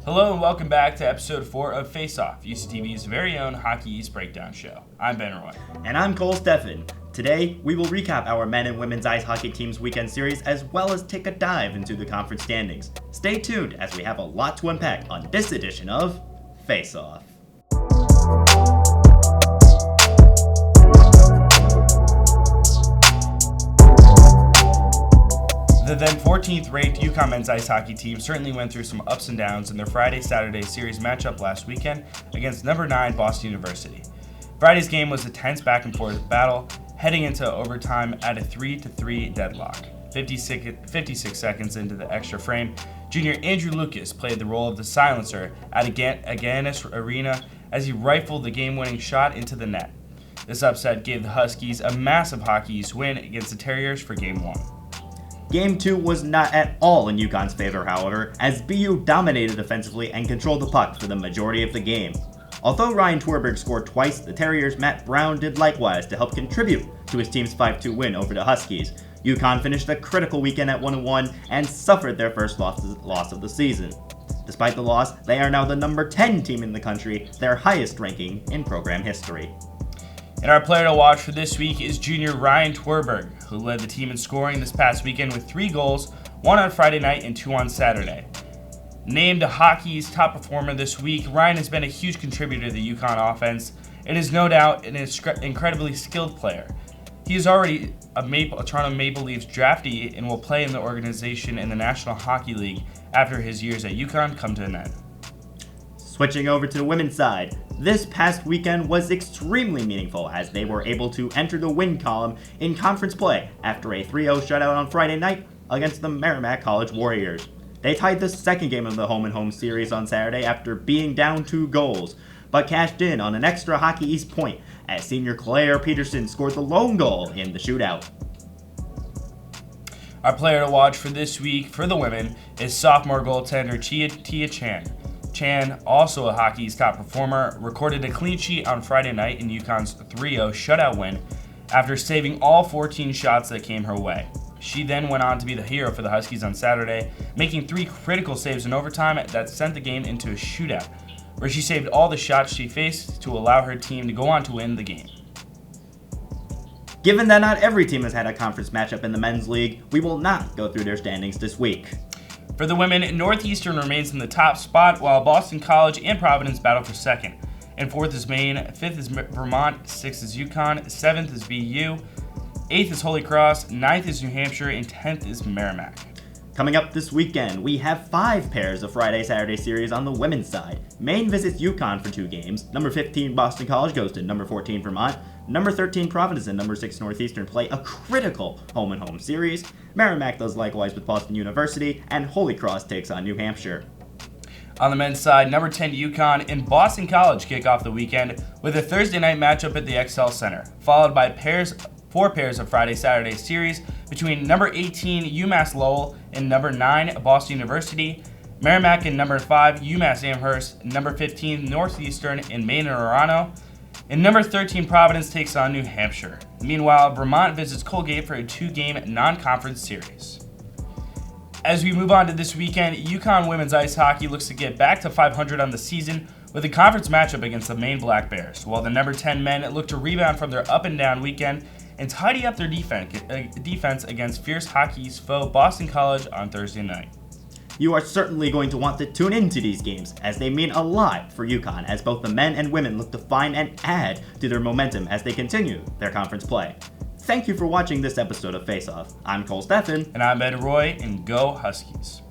Hello and welcome back to episode 4 of Faceoff, UCTV's very own Hockey East breakdown show. I'm Ben Roy. And I'm Stefan. Today, we will recap our men and women's ice hockey team's weekend series as well as take a dive into the conference standings. Stay tuned as we have a lot to unpack on this edition of Faceoff. The then 14th ranked UConn men's ice hockey team certainly went through some ups and downs in their Friday-Saturday series matchup last weekend against number 9 Boston University. Friday's game was a tense back-and-forth battle, heading into overtime at a 3-3 deadlock. 56 seconds into the extra frame, junior Andrew Lucas played the role of the silencer at Agganis Arena as he rifled the game-winning shot into the net. This upset gave the Huskies a massive Hockey East win against the Terriers for Game 1. Game 2 was not at all in UConn's favor, however, as BU dominated offensively and controlled the puck for the majority of the game. Although Ryan Twerberg scored twice, the Terriers' Matt Brown did likewise to help contribute to his team's 5-2 win over the Huskies. UConn finished a critical weekend at 1-1 and suffered their first loss of the season. Despite the loss, they are now the number 10 team in the country, their highest ranking in program history. And our player to watch for this week is junior Ryan Twerberg, who led the team in scoring this past weekend with 3 goals, 1 on Friday night and 2 on Saturday. Named Hockey's top performer this week, Ryan has been a huge contributor to the UConn offense and is no doubt an incredibly skilled player. He is already a Toronto Maple Leafs draftee and will play in the organization in the National Hockey League after his years at UConn come to an end. Switching over to the women's side, this past weekend was extremely meaningful as they were able to enter the win column in conference play after a 3-0 shutout on Friday night against the Merrimack College Warriors. They tied the second game of the home-and-home series on Saturday after being down 2 goals, but cashed in on an extra Hockey East point as senior Claire Peterson scored the lone goal in the shootout. Our player to watch for this week for the women is sophomore goaltender Tia Chan. Chan, also a Hockey East top performer, recorded a clean sheet on Friday night in UConn's 3-0 shutout win after saving all 14 shots that came her way. She then went on to be the hero for the Huskies on Saturday, making 3 critical saves in overtime that sent the game into a shootout, where she saved all the shots she faced to allow her team to go on to win the game. Given that not every team has had a conference matchup in the men's league, we will not go through their standings this week. For the women, Northeastern remains in the top spot, while Boston College and Providence battle for second. And 4th is Maine, 5th is Vermont, 6th is UConn, 7th is BU, 8th is Holy Cross, 9th is New Hampshire, and 10th is Merrimack. Coming up this weekend, we have 5 pairs of Friday-Saturday series on the women's side. Maine visits UConn for 2 games. Number 15 Boston College goes to number 14 Vermont. Number 13 Providence and number 6 Northeastern play a critical home-and-home series. Merrimack does likewise with Boston University, and Holy Cross takes on New Hampshire. On the men's side, number 10 UConn and Boston College kick off the weekend with a Thursday night matchup at the XL Center, followed by 4 pairs of Friday-Saturday series between number 18 UMass Lowell and number 9 Boston University, Merrimack and number 5 UMass Amherst, number 15 Northeastern and Maine and Orano, and number 13 Providence takes on New Hampshire. Meanwhile, Vermont visits Colgate for a 2-game non-conference series. As we move on to this weekend, UConn women's ice hockey looks to get back to 500 on the season with a conference matchup against the Maine Black Bears, while the number 10 men look to rebound from their up-and-down weekend and tidy up their defense against fierce Hockey's foe Boston College on Thursday night. You are certainly going to want to tune into these games, as they mean a lot for UConn, as both the men and women look to find and add to their momentum as they continue their conference play. Thank you for watching this episode of Face Off. I'm Stefan. And I'm Ben Roy, and go Huskies.